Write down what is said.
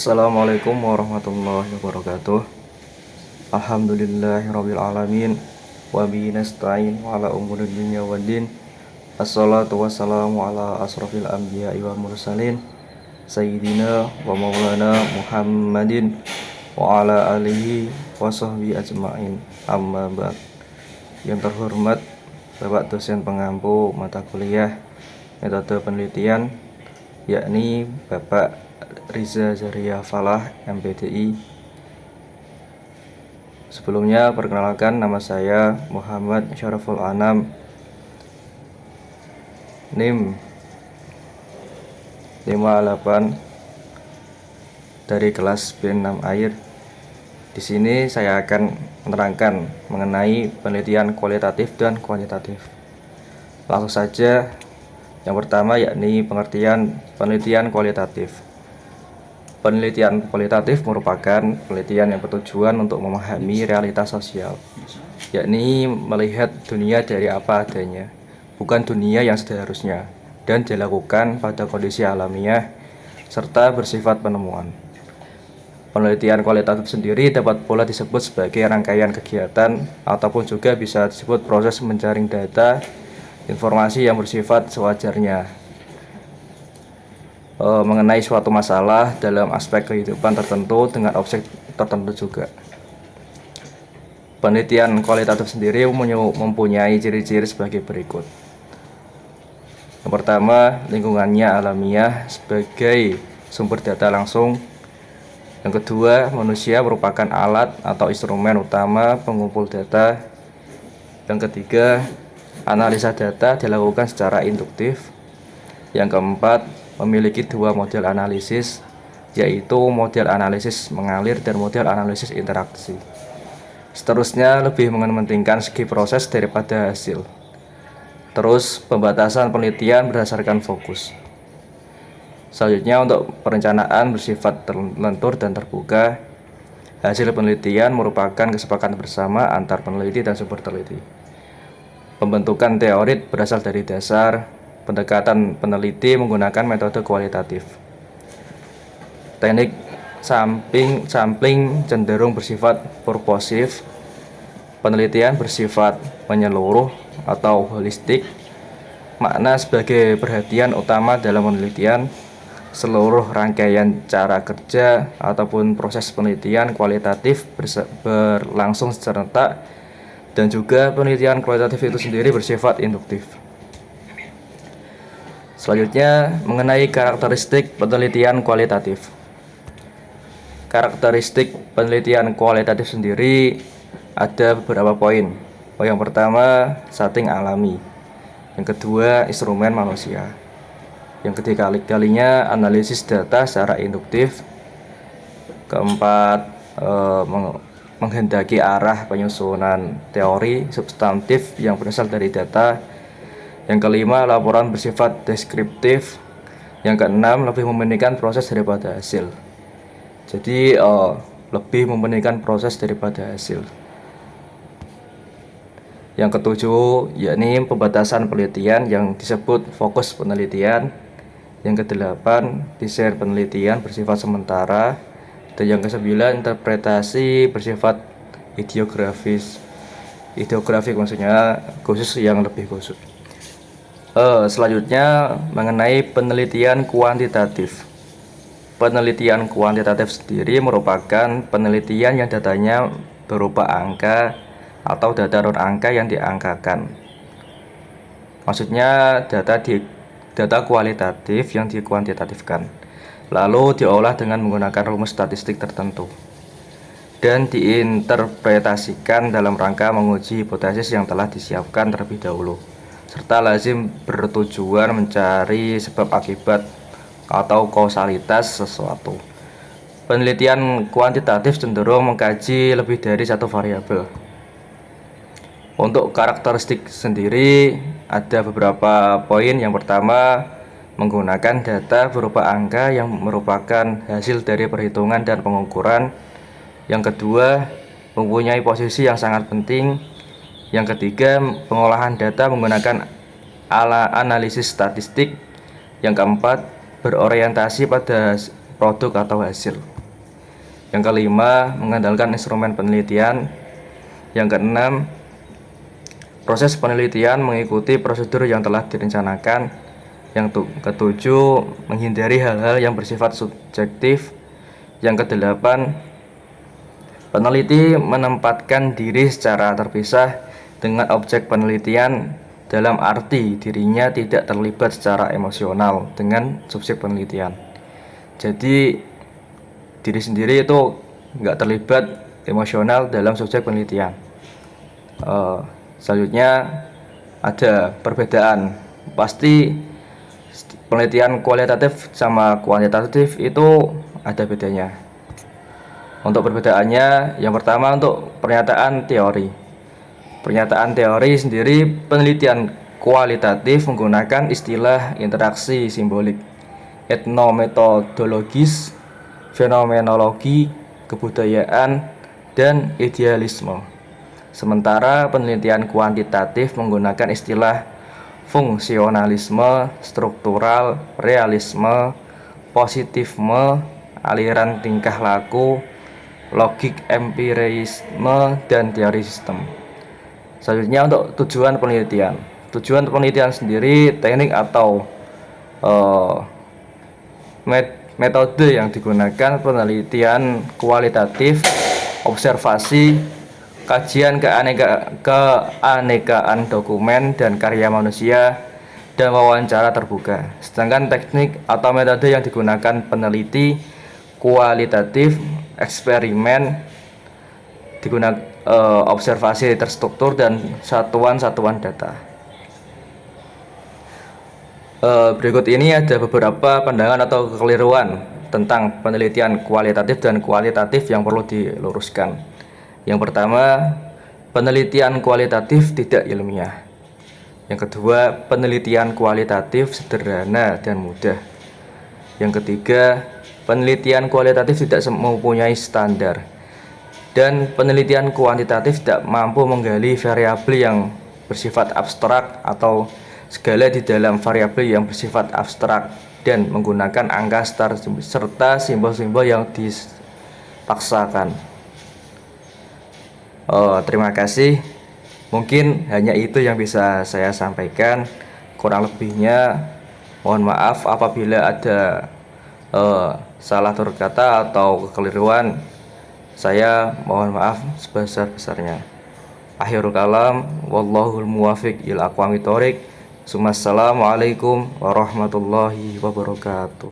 Assalamualaikum warahmatullahi wabarakatuh. Alhamdulillahirabbil alamin wa bihi nasta'in wa ala umuri dunya waddin. Assalatu wassalamu ala asrofil anbiya'i wal mursalin sayyidina wa maulana Muhammadin wa ala alihi wa sahbihi ajma'in. Amma ba'd. Yang terhormat Bapak dosen pengampu mata kuliah metode penelitian, yakni Bapak Riza Zaria Falah, MPDI. Sebelumnya perkenalkan, nama saya Muhammad Syaraful Anam, NIM 58 dari kelas B6 Air. Di sini saya akan menerangkan mengenai penelitian kualitatif dan kuantitatif. Langsung saja, yang pertama yakni pengertian penelitian kualitatif. Penelitian kualitatif merupakan penelitian yang bertujuan untuk memahami realitas sosial, yakni melihat dunia dari apa adanya, bukan dunia yang seharusnya, dan dilakukan pada kondisi alamiah serta bersifat penemuan. Penelitian kualitatif sendiri dapat pula disebut sebagai rangkaian kegiatan ataupun juga bisa disebut proses menjaring data informasi yang bersifat sewajarnya mengenai suatu masalah dalam aspek kehidupan tertentu dengan objek tertentu juga. Penelitian kualitatif sendiri mempunyai ciri-ciri sebagai berikut. Yang pertama, lingkungannya alamiah sebagai sumber data langsung. Yang kedua, manusia merupakan alat atau instrumen utama pengumpul data. Yang ketiga, analisa data dilakukan secara induktif. Yang keempat, memiliki dua model analisis, yaitu model analisis mengalir dan model analisis interaksi. Seterusnya, lebih mementingkan segi proses daripada hasil. Terus, pembatasan penelitian berdasarkan fokus. Selanjutnya, untuk perencanaan bersifat terlentur dan terbuka. Hasil penelitian merupakan kesepakatan bersama antar peneliti dan sumber teliti. Pembentukan teori berasal dari dasar. Pendekatan peneliti menggunakan metode kualitatif. Teknik sampling cenderung bersifat purposif. Penelitian bersifat menyeluruh atau holistik. Makna sebagai perhatian utama dalam penelitian. Seluruh rangkaian cara kerja ataupun proses penelitian kualitatif berlangsung serentak, dan juga penelitian kualitatif itu sendiri bersifat induktif. Selanjutnya, mengenai karakteristik penelitian kualitatif. Karakteristik penelitian kualitatif sendiri ada beberapa poin. Yang pertama, setting alami. Yang kedua, instrumen manusia. Yang ketiga-kalinya, analisis data secara induktif. Keempat, menghendaki arah penyusunan teori substantif yang berasal dari data. Yang kelima, laporan bersifat deskriptif. Yang keenam, lebih mementingkan proses daripada hasil. Jadi lebih mementingkan proses daripada hasil. Yang ketujuh, yakni pembatasan penelitian yang disebut fokus penelitian. Yang kedelapan, desain penelitian bersifat sementara. Dan yang kesembilan, interpretasi bersifat ideografis. Ideografik maksudnya khusus, yang lebih khusus. Selanjutnya, mengenai penelitian kuantitatif. Penelitian kuantitatif sendiri merupakan penelitian yang datanya berupa angka atau data non-angka yang diangkakan. Maksudnya data kualitatif yang dikuantitatifkan, lalu diolah dengan menggunakan rumus statistik tertentu dan diinterpretasikan dalam rangka menguji hipotesis yang telah disiapkan terlebih dahulu, serta lazim bertujuan mencari sebab akibat atau kausalitas sesuatu. Penelitian kuantitatif cenderung mengkaji lebih dari satu variabel. Untuk karakteristik sendiri ada beberapa poin. Yang pertama, menggunakan data berupa angka yang merupakan hasil dari perhitungan dan pengukuran. Yang kedua, mempunyai posisi yang sangat penting. Yang ketiga, pengolahan data menggunakan analisis statistik. Yang keempat, berorientasi pada produk atau hasil. Yang kelima, mengandalkan instrumen penelitian. Yang keenam, proses penelitian mengikuti prosedur yang telah direncanakan. Yang ketujuh, menghindari hal-hal yang bersifat subjektif. Yang kedelapan, peneliti menempatkan diri secara terpisah dengan objek penelitian, dalam arti dirinya tidak terlibat secara emosional dengan subjek penelitian. Jadi diri sendiri itu nggak terlibat emosional dalam subjek penelitian. Selanjutnya ada perbedaan. Pasti penelitian kualitatif sama kuantitatif itu ada bedanya. Untuk perbedaannya, yang pertama untuk pernyataan teori. Pernyataan teori sendiri, penelitian kualitatif menggunakan istilah interaksi simbolik, etnometodologis, fenomenologi, kebudayaan, dan idealisme. Sementara penelitian kuantitatif menggunakan istilah fungsionalisme, struktural, realisme, positifisme, aliran tingkah laku, logik empirisme, dan teori sistem. Selanjutnya untuk tujuan penelitian. Tujuan penelitian sendiri teknik atau metode yang digunakan penelitian kualitatif, observasi, kajian keanekaan dokumen dan karya manusia, dan wawancara terbuka. Sedangkan teknik atau metode yang digunakan peneliti kualitatif, eksperimen, digunakan observasi terstruktur, dan satuan-satuan data. Berikut ini ada beberapa pandangan atau kekeliruan tentang penelitian kualitatif dan kualitatif yang perlu diluruskan. Yang pertama, penelitian kualitatif tidak ilmiah. Yang kedua, penelitian kualitatif sederhana dan mudah. Yang ketiga, penelitian kualitatif tidak mempunyai standar. Dan penelitian kuantitatif tidak mampu menggali variabel yang bersifat abstrak atau segala di dalam variabel yang bersifat abstrak, dan menggunakan angka serta simbol-simbol yang dipaksakan. Terima kasih. Mungkin hanya itu yang bisa saya sampaikan. Kurang lebihnya mohon maaf apabila ada salah tutur kata atau kekeliruan. Saya mohon maaf sebesar-besarnya. Akhirul kalam, wallahul muwafiq ila aqwamit thoriq. Assalamualaikum warahmatullahi wabarakatuh.